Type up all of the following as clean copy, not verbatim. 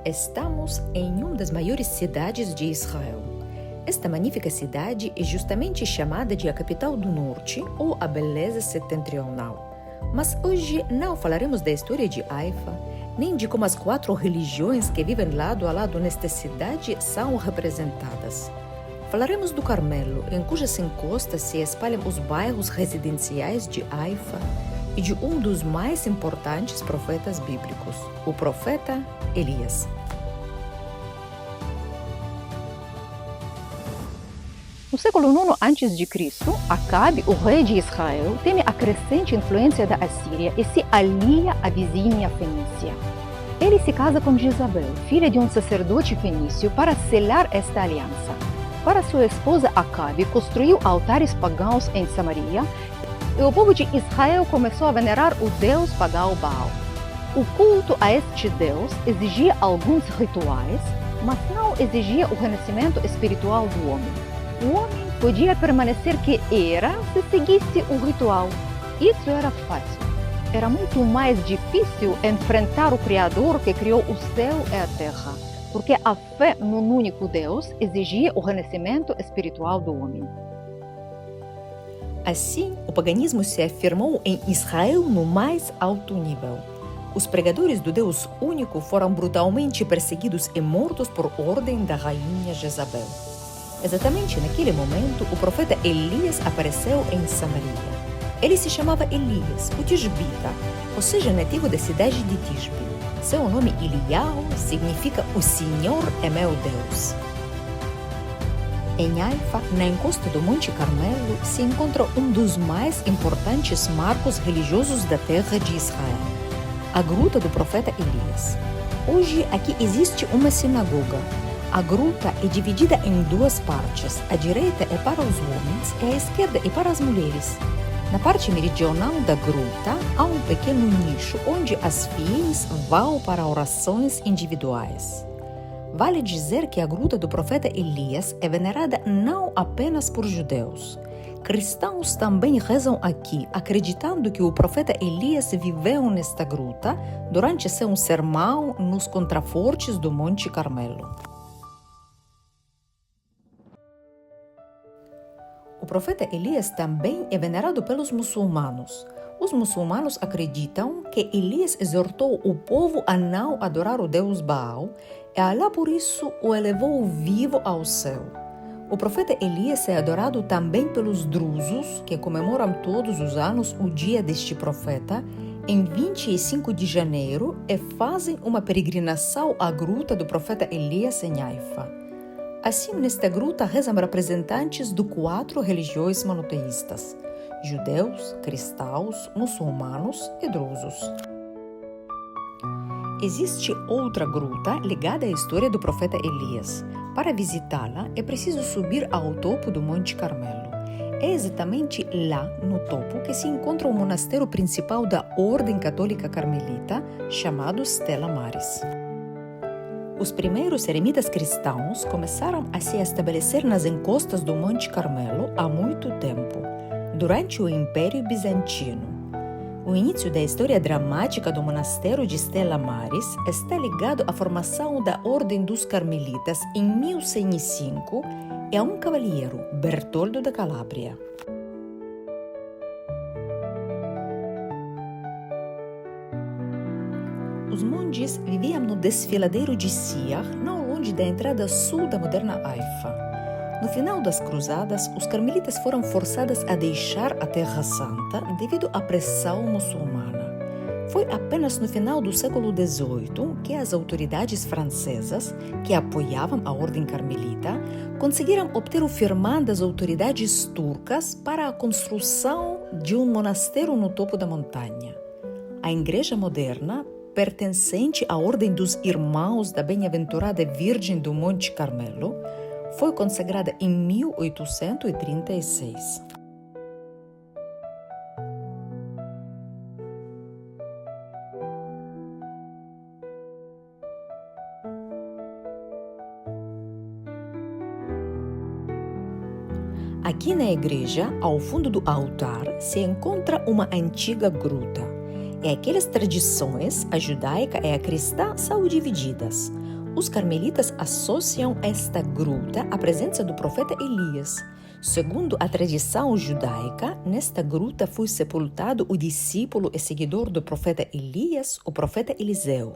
Estamos em uma das maiores cidades de Israel. Esta magnífica cidade é justamente chamada de a capital do norte ou a beleza setentrional. Mas hoje não falaremos da história de Haifa, nem de como as 4 religiões que vivem lado a lado nesta cidade são representadas. Falaremos do Carmelo, em cujas encostas se espalham os bairros residenciais de Haifa, e de um dos mais importantes profetas bíblicos, o profeta Elias. No século IX a.C., Acabe, o rei de Israel, teme a crescente influência da Assíria e se alia à vizinha Fenícia. Ele se casa com Jezabel, filha de um sacerdote fenício, para selar esta aliança. Para sua esposa Acabe, construiu altares pagãos em Samaria, e o povo de Israel começou a venerar o deus pagão Baal. O culto a este deus exigia alguns rituais, mas não exigia o renascimento espiritual do homem. O homem podia permanecer que era se seguisse o ritual. Isso era fácil. Era muito mais difícil enfrentar o Criador que criou o céu e a terra, porque a fé num único Deus exigia o renascimento espiritual do homem. Assim, o paganismo se afirmou em Israel no mais alto nível. Os pregadores do Deus único foram brutalmente perseguidos e mortos por ordem da rainha Jezabel. Exatamente naquele momento, o profeta Elias apareceu em Samaria. Ele se chamava Elias, o Tisbita, ou seja, nativo da cidade de Tisbe. Seu nome Eliyahu significa "O Senhor é meu Deus". Em Haifa, na encosta do Monte Carmelo, se encontra um dos mais importantes marcos religiosos da terra de Israel, a Gruta do Profeta Elias. Hoje, aqui existe uma sinagoga. A gruta é dividida em 2 partes. A direita é para os homens e a esquerda é para as mulheres. Na parte meridional da gruta, há um pequeno nicho onde as fiéis vão para orações individuais. Vale dizer que a Gruta do Profeta Elias é venerada não apenas por judeus. Cristãos também rezam aqui, acreditando que o profeta Elias viveu nesta gruta durante seu sermão nos contrafortes do Monte Carmelo. O profeta Elias também é venerado pelos muçulmanos. Os muçulmanos acreditam que Elias exortou o povo a não adorar o deus Baal e Allah por isso o elevou vivo ao céu. O profeta Elias é adorado também pelos drusos, que comemoram todos os anos o dia deste profeta, em 25 de janeiro, e fazem uma peregrinação à gruta do profeta Elias em Haifa. Assim, nesta gruta rezam representantes de 4 religiões monoteístas: judeus, cristãos, muçulmanos e drusos. Existe outra gruta ligada à história do profeta Elias. Para visitá-la, é preciso subir ao topo do Monte Carmelo. É exatamente lá, no topo, que se encontra o monastério principal da Ordem Católica Carmelita, chamado Stella Maris. Os primeiros eremitas cristãos começaram a se estabelecer nas encostas do Monte Carmelo há muito tempo, durante o Império Bizantino. O início da história dramática do monastério de Stella Maris está ligado à formação da Ordem dos Carmelitas em 1105 e a um cavalheiro, Bertoldo da Calábria. Os monges viviam no desfiladeiro de Siar, não longe da entrada sul da moderna Haifa. No final das cruzadas, os carmelitas foram forçados a deixar a Terra Santa devido à pressão muçulmana. Foi apenas no final do século XVIII que as autoridades francesas, que apoiavam a Ordem Carmelita, conseguiram obter o firmão das autoridades turcas para a construção de um monastério no topo da montanha. A igreja moderna, pertencente à Ordem dos Irmãos da Bem-aventurada Virgem do Monte Carmelo, foi consagrada em 1836. Aqui na igreja, ao fundo do altar, se encontra uma antiga gruta. E aquelas tradições, a judaica e a cristã, são divididas. Os carmelitas associam esta gruta à presença do profeta Elias. Segundo a tradição judaica, nesta gruta foi sepultado o discípulo e seguidor do profeta Elias, o profeta Eliseu.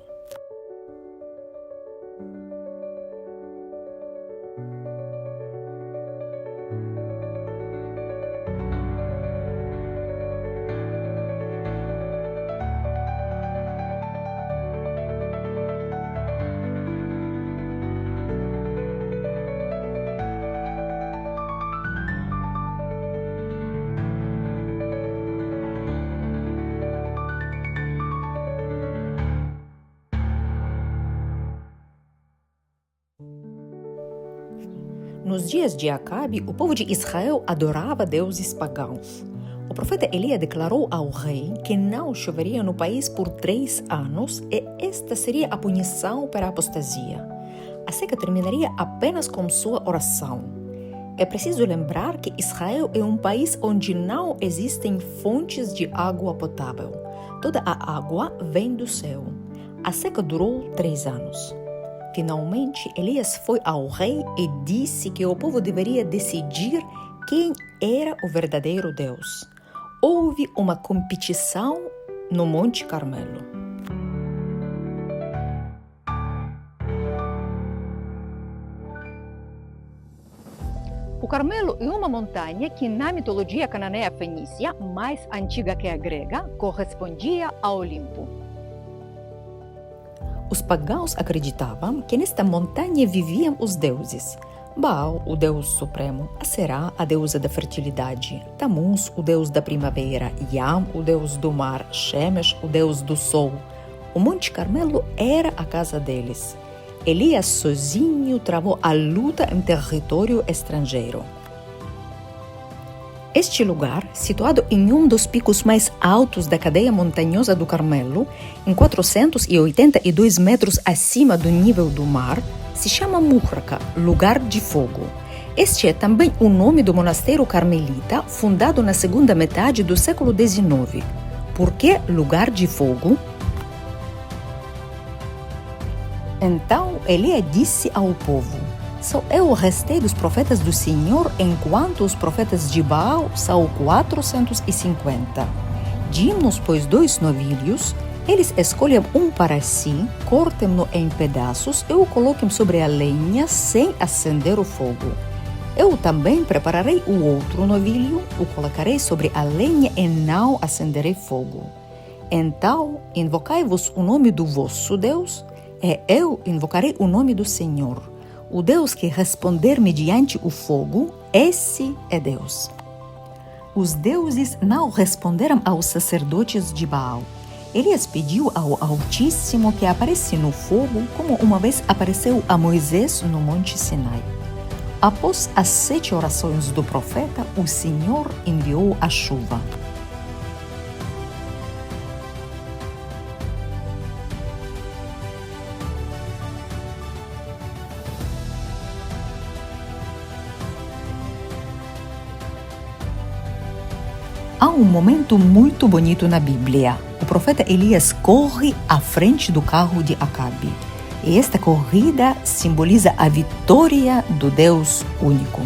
Nos dias de Acabe, o povo de Israel adorava deuses pagãos. O profeta Elias declarou ao rei que não choveria no país por 3 anos e esta seria a punição para a apostasia. A seca terminaria apenas com sua oração. É preciso lembrar que Israel é um país onde não existem fontes de água potável. Toda a água vem do céu. A seca durou 3 anos. Finalmente, Elias foi ao rei e disse que o povo deveria decidir quem era o verdadeiro Deus. Houve uma competição no Monte Carmelo. O Carmelo é uma montanha que, na mitologia cananeia fenícia, mais antiga que a grega, correspondia a Olimpo. Os pagãos acreditavam que nesta montanha viviam os deuses. Baal, o deus supremo, Aserá, a deusa da fertilidade, Tammuz, o deus da primavera, Yam, o deus do mar, Shemesh, o deus do sol. O Monte Carmelo era a casa deles. Elias sozinho travou a luta em território estrangeiro. Este lugar, situado em um dos picos mais altos da cadeia montanhosa do Carmelo, em 482 metros acima do nível do mar, se chama Muhraka, lugar de fogo. Este é também o nome do monasteiro carmelita, fundado na segunda metade do século XIX. Por que lugar de fogo? Então Elias disse ao povo: só eu restei dos profetas do Senhor, enquanto os profetas de Baal são 450. Dimos, pois, 2 novilhos, eles escolhem um para si, cortem-no em pedaços e o coloquem sobre a lenha sem acender o fogo. Eu também prepararei o outro novilho, o colocarei sobre a lenha e não acenderei fogo. Então, invocai-vos o nome do vosso Deus, e eu invocarei o nome do Senhor. O Deus que responder mediante o fogo, esse é Deus. Os deuses não responderam aos sacerdotes de Baal. Elias pediu ao Altíssimo que aparecesse no fogo, como uma vez apareceu a Moisés no Monte Sinai. Após as 7 orações do profeta, o Senhor enviou a chuva. Há um momento muito bonito na Bíblia. O profeta Elias corre à frente do carro de Acabe. E esta corrida simboliza a vitória do Deus único.